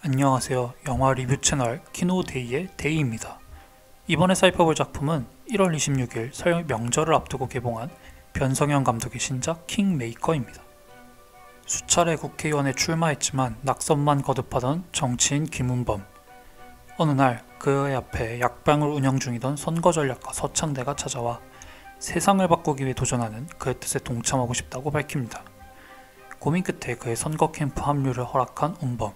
안녕하세요. 영화 리뷰 채널 키노데이의 데이입니다. 이번에 살펴볼 작품은 1월 26일 설 명절을 앞두고 개봉한 변성현 감독의 신작 킹메이커입니다. 수차례 국회의원에 출마했지만 낙선만 거듭하던 정치인 김은범. 어느 날 그의 앞에 약방을 운영 중이던 선거전략가 서창대가 찾아와 세상을 바꾸기 위해 도전하는 그의 뜻에 동참하고 싶다고 밝힙니다. 고민 끝에 그의 선거 캠프 합류를 허락한 운범.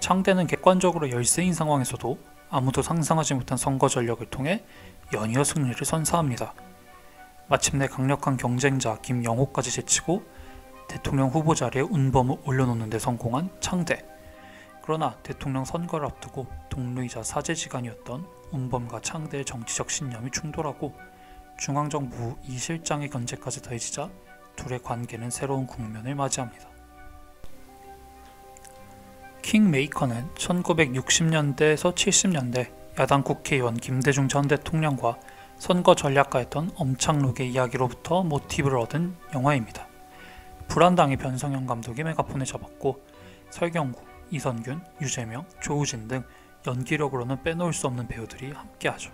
창대는 객관적으로 열세인 상황에서도 아무도 상상하지 못한 선거 전력을 통해 연이어 승리를 선사합니다. 마침내 강력한 경쟁자 김영호까지 제치고 대통령 후보 자리에 운범을 올려놓는 데 성공한 창대. 그러나 대통령 선거를 앞두고 동료이자 사제지간이었던 운범과 창대의 정치적 신념이 충돌하고 중앙정부 이 실장의 견제까지 더해지자 둘의 관계는 새로운 국면을 맞이합니다. 킹메이커는 1960년대에서 70년대 야당 국회의원 김대중 전 대통령과 선거 전략가였던 엄창록의 이야기로부터 모티브를 얻은 영화입니다. 불안당의 변성현 감독이 메가폰을 잡았고 설경구, 이선균, 유재명, 조우진 등 연기력으로는 빼놓을 수 없는 배우들이 함께하죠.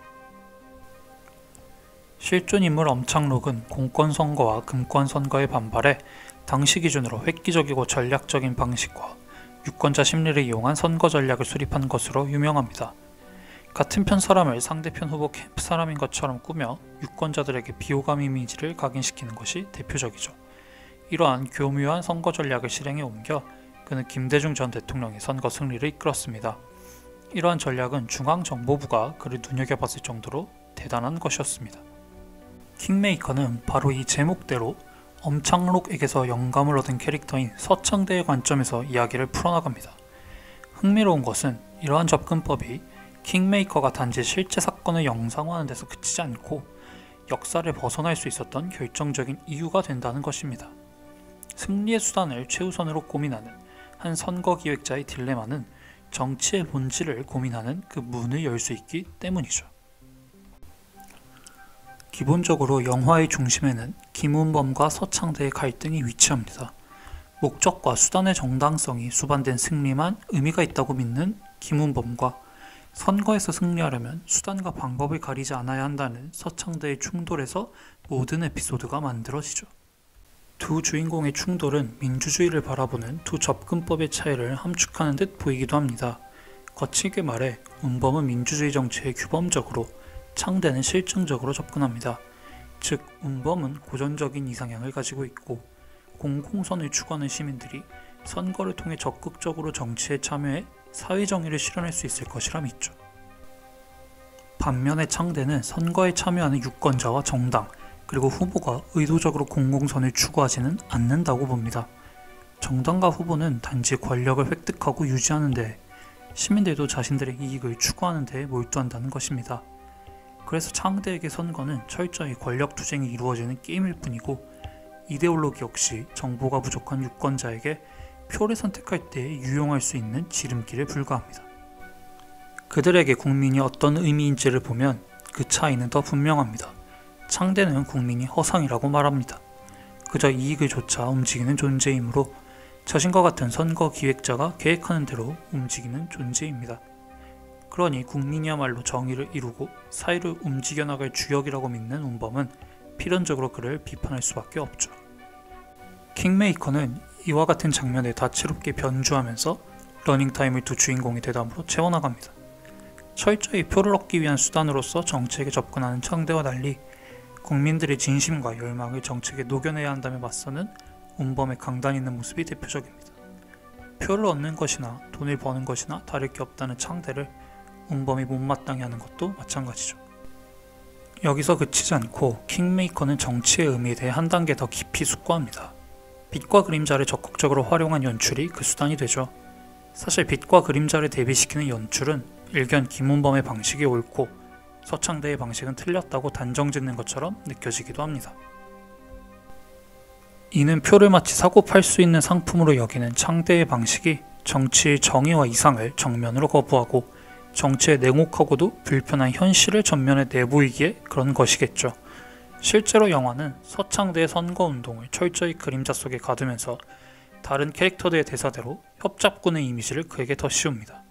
실존 인물 엄창록은 공권선거와 금권선거에 반발해 당시 기준으로 획기적이고 전략적인 방식과 유권자 심리를 이용한 선거 전략을 수립한 것으로 유명합니다. 같은 편 사람을 상대편 후보 캠프 사람인 것처럼 꾸며 유권자들에게 비호감 이미지를 각인시키는 것이 대표적이죠. 이러한 교묘한 선거 전략을 실행에 옮겨 그는 김대중 전 대통령의 선거 승리를 이끌었습니다. 이러한 전략은 중앙정보부가 그를 눈여겨봤을 정도로 대단한 것이었습니다. 킹메이커는 바로 이 제목대로 엄창록에게서 영감을 얻은 캐릭터인 서창대의 관점에서 이야기를 풀어나갑니다. 흥미로운 것은 이러한 접근법이 킹메이커가 단지 실제 사건을 영상화하는 데서 그치지 않고 역사를 벗어날 수 있었던 결정적인 이유가 된다는 것입니다. 승리의 수단을 최우선으로 고민하는 한 선거 기획자의 딜레마는 정치의 본질을 고민하는 그 문을 열 수 있기 때문이죠. 기본적으로 영화의 중심에는 김은범과 서창대의 갈등이 위치합니다. 목적과 수단의 정당성이 수반된 승리만 의미가 있다고 믿는 김은범과 선거에서 승리하려면 수단과 방법을 가리지 않아야 한다는 서창대의 충돌에서 모든 에피소드가 만들어지죠. 두 주인공의 충돌은 민주주의를 바라보는 두 접근법의 차이를 함축하는 듯 보이기도 합니다. 거칠게 말해 운범은 민주주의 정치에 규범적으로, 창대는 실증적으로 접근합니다. 즉, 운범은 고전적인 이상향을 가지고 있고 공공선을 추구하는 시민들이 선거를 통해 적극적으로 정치에 참여해 사회정의를 실현할 수 있을 것이라 믿죠. 반면에 창대는 선거에 참여하는 유권자와 정당, 그리고 후보가 의도적으로 공공선을 추구하지는 않는다고 봅니다. 정당과 후보는 단지 권력을 획득하고 유지하는 데, 시민들도 자신들의 이익을 추구하는 데에 몰두한다는 것입니다. 그래서 창대에게 선거는 철저히 권력투쟁이 이루어지는 게임일 뿐이고 이데올로기 역시 정보가 부족한 유권자에게 표를 선택할 때 유용할 수 있는 지름길에 불과합니다. 그들에게 국민이 어떤 의미인지를 보면 그 차이는 더 분명합니다. 창대는 국민이 허상이라고 말합니다. 그저 이익을 좇아 움직이는 존재이므로 자신과 같은 선거 기획자가 계획하는 대로 움직이는 존재입니다. 그러니 국민이야말로 정의를 이루고 사회를 움직여나갈 주역이라고 믿는 운범은 필연적으로 그를 비판할 수밖에 없죠. 킹메이커는 이와 같은 장면에 다채롭게 변주하면서 러닝타임을 두 주인공이 대담으로 채워나갑니다. 철저히 표를 얻기 위한 수단으로서 정책에 접근하는 창대와 달리 국민들의 진심과 열망을 정책에 녹여내야 한다며 맞서는 운범의 강단 있는 모습이 대표적입니다. 표를 얻는 것이나 돈을 버는 것이나 다를 게 없다는 창대를 운범이 못마땅해 하는 것도 마찬가지죠. 여기서 그치지 않고 킹메이커는 정치의 의미에 대해 한 단계 더 깊이 숙고합니다. 빛과 그림자를 적극적으로 활용한 연출이 그 수단이 되죠. 사실 빛과 그림자를 대비시키는 연출은 일견 김은범의 방식이 옳고 서창대의 방식은 틀렸다고 단정짓는 것처럼 느껴지기도 합니다. 이는 표를 마치 사고 팔 수 있는 상품으로 여기는 창대의 방식이 정치의 정의와 이상을 정면으로 거부하고 정치에 냉혹하고도 불편한 현실을 전면에 내보이기에 그런 것이겠죠. 실제로 영화는 서창대의 선거운동을 철저히 그림자 속에 가두면서 다른 캐릭터들의 대사대로 협잡군의 이미지를 그에게 더 씌웁니다.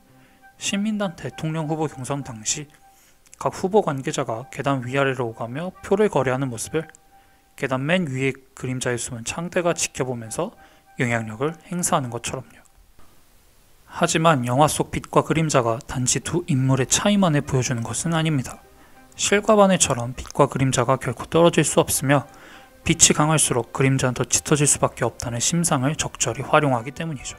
신민당 대통령 후보 경선 당시 각 후보 관계자가 계단 위아래로 오가며 표를 거래하는 모습을 계단 맨 위에 그림자에 숨은 창대가 지켜보면서 영향력을 행사하는 것처럼요. 하지만 영화 속 빛과 그림자가 단지 두 인물의 차이만을 보여주는 것은 아닙니다. 실과 바늘처럼 빛과 그림자가 결코 떨어질 수 없으며 빛이 강할수록 그림자는 더 짙어질 수밖에 없다는 심상을 적절히 활용하기 때문이죠.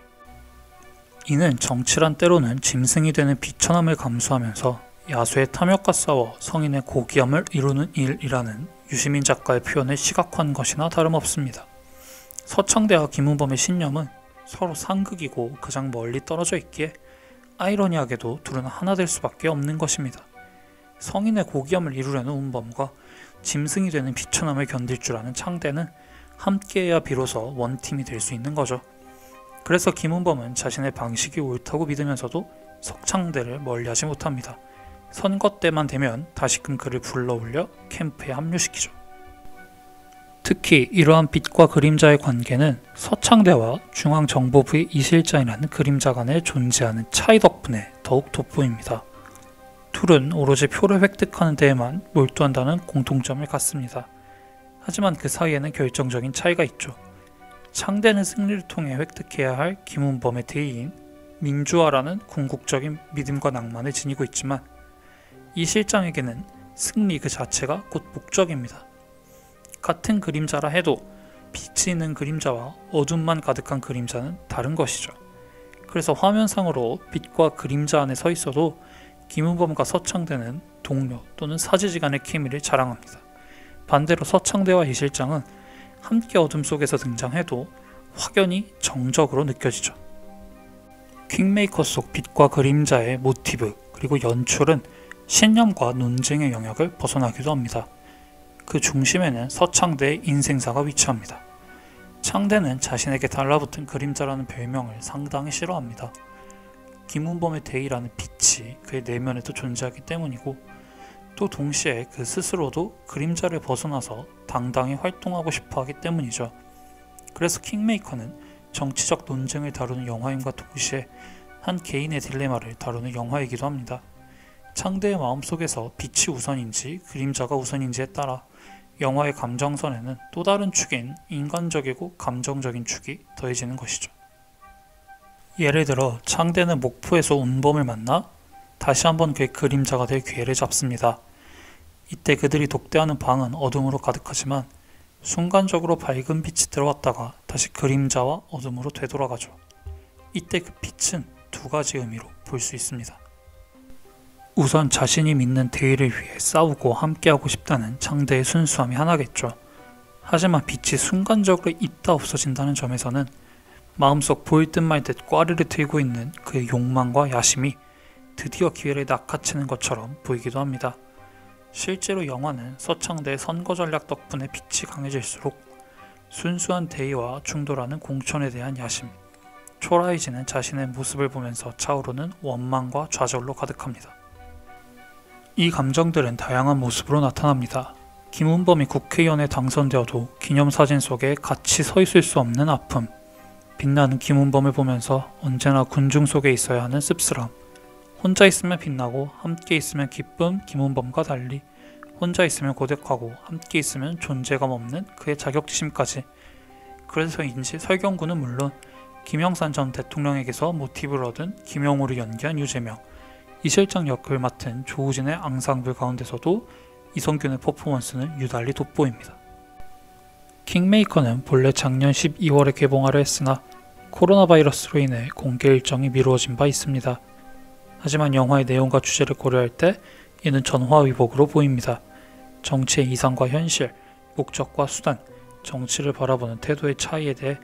이는 정치란 때로는 짐승이 되는 비천함을 감수하면서 야수의 탐욕과 싸워 성인의 고귀함을 이루는 일이라는 유시민 작가의 표현을 시각화한 것이나 다름없습니다. 서창대와 김은범의 신념은 서로 상극이고 가장 멀리 떨어져 있기에 아이러니하게도 둘은 하나 될 수밖에 없는 것입니다. 성인의 고귀함을 이루려는 운범과 짐승이 되는 비천함을 견딜 줄 아는 창대는 함께해야 비로소 원팀이 될 수 있는 거죠. 그래서 김은범은 자신의 방식이 옳다고 믿으면서도 서창대를 멀리하지 못합니다. 선거 때만 되면 다시금 그를 불러올려 캠프에 합류시키죠. 특히 이러한 빛과 그림자의 관계는 서창대와 중앙정보부의 이실장이라는 그림자 간에 존재하는 차이 덕분에 더욱 돋보입니다. 둘은 오로지 표를 획득하는 데에만 몰두한다는 공통점을 갖습니다. 하지만 그 사이에는 결정적인 차이가 있죠. 창대는 승리를 통해 획득해야 할 김은범의 대의인 민주화라는 궁극적인 믿음과 낭만을 지니고 있지만 이 실장에게는 승리 그 자체가 곧 목적입니다. 같은 그림자라 해도 빛이 있는 그림자와 어둠만 가득한 그림자는 다른 것이죠. 그래서 화면상으로 빛과 그림자 안에 서 있어도 김은범과 서창대는 동료 또는 사제지간의 케미를 자랑합니다. 반대로 서창대와 이 실장은 함께 어둠 속에서 등장해도 확연히 정적으로 느껴지죠. 킹메이커 속 빛과 그림자의 모티브 그리고 연출은 신념과 논쟁의 영역을 벗어나기도 합니다. 그 중심에는 서창대의 인생사가 위치합니다. 창대는 자신에게 달라붙은 그림자라는 별명을 상당히 싫어합니다. 김은범의 대의라는 빛이 그의 내면에도 존재하기 때문이고 또 동시에 그 스스로도 그림자를 벗어나서 당당히 활동하고 싶어 하기 때문이죠. 그래서 킹메이커는 정치적 논쟁을 다루는 영화임과 동시에 한 개인의 딜레마를 다루는 영화이기도 합니다. 창대의 마음속에서 빛이 우선인지 그림자가 우선인지에 따라 영화의 감정선에는 또 다른 축인 인간적이고 감정적인 축이 더해지는 것이죠. 예를 들어 창대는 목포에서 운범을 만나 다시 한번 그의 그림자가 될 기회를 잡습니다. 이때 그들이 독대하는 방은 어둠으로 가득하지만 순간적으로 밝은 빛이 들어왔다가 다시 그림자와 어둠으로 되돌아가죠. 이때 그 빛은 두 가지 의미로 볼 수 있습니다. 우선 자신이 믿는 대의를 위해 싸우고 함께하고 싶다는 창대의 순수함이 하나겠죠. 하지만 빛이 순간적으로 있다 없어진다는 점에서는 마음속 보일 듯 말 듯 꽈리를 들고 있는 그의 욕망과 야심이 드디어 기회를 낚아채는 것처럼 보이기도 합니다. 실제로 영화는 서창대의 선거 전략 덕분에 빛이 강해질수록 순수한 대의와 충돌하는 공천에 대한 야심, 초라해지는 자신의 모습을 보면서 차오르는 원망과 좌절로 가득합니다. 이 감정들은 다양한 모습으로 나타납니다. 김은범이 국회의원에 당선되어도 기념사진 속에 같이 서 있을 수 없는 아픔, 빛나는 김은범을 보면서 언제나 군중 속에 있어야 하는 씁쓸함, 혼자 있으면 빛나고 함께 있으면 기쁨 김은범과 달리 혼자 있으면 고독하고 함께 있으면 존재감 없는 그의 자격지심까지. 그래서인지 설경구는 물론 김영삼 전 대통령에게서 모티브를 얻은 김영우를 연기한 유재명, 이 실장 역을 맡은 조우진의 앙상블 가운데서도 이성균의 퍼포먼스는 유달리 돋보입니다. 킹메이커는 본래 작년 12월에 개봉하려 했으나 코로나 바이러스로 인해 공개 일정이 미루어진 바 있습니다. 하지만 영화의 내용과 주제를 고려할 때 이는 전화위복으로 보입니다. 정치의 이상과 현실, 목적과 수단, 정치를 바라보는 태도의 차이에 대해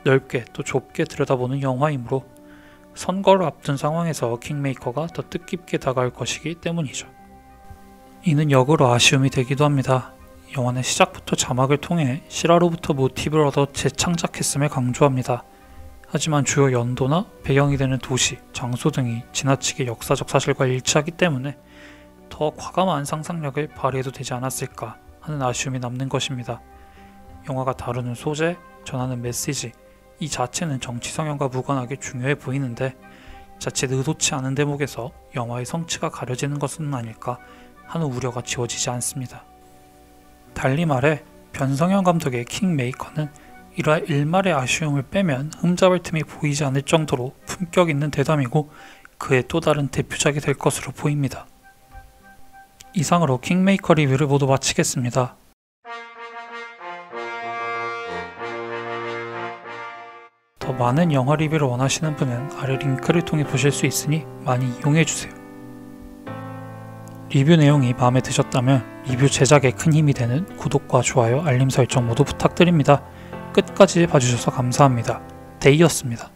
넓게 또 좁게 들여다보는 영화이므로 선거를 앞둔 상황에서 킹메이커가 더 뜻깊게 다가올 것이기 때문이죠. 이는 역으로 아쉬움이 되기도 합니다. 영화는 시작부터 자막을 통해 실화로부터 모티브를 얻어 재창작했음을 강조합니다. 하지만 주요 연도나 배경이 되는 도시, 장소 등이 지나치게 역사적 사실과 일치하기 때문에 더 과감한 상상력을 발휘해도 되지 않았을까 하는 아쉬움이 남는 것입니다. 영화가 다루는 소재, 전하는 메시지, 이 자체는 정치 성향과 무관하게 중요해 보이는데 자칫 의도치 않은 대목에서 영화의 성취가 가려지는 것은 아닐까 하는 우려가 지워지지 않습니다. 달리 말해 변성현 감독의 킹메이커는 이러한 일말의 아쉬움을 빼면 흠잡을 틈이 보이지 않을 정도로 품격 있는 대담이고 그의 또 다른 대표작이 될 것으로 보입니다. 이상으로 킹메이커 리뷰를 모두 마치겠습니다. 더 많은 영화 리뷰를 원하시는 분은 아래 링크를 통해 보실 수 있으니 많이 이용해주세요. 리뷰 내용이 마음에 드셨다면 리뷰 제작에 큰 힘이 되는 구독과 좋아요, 알림 설정 모두 부탁드립니다. 끝까지 봐주셔서 감사합니다. 데이였습니다.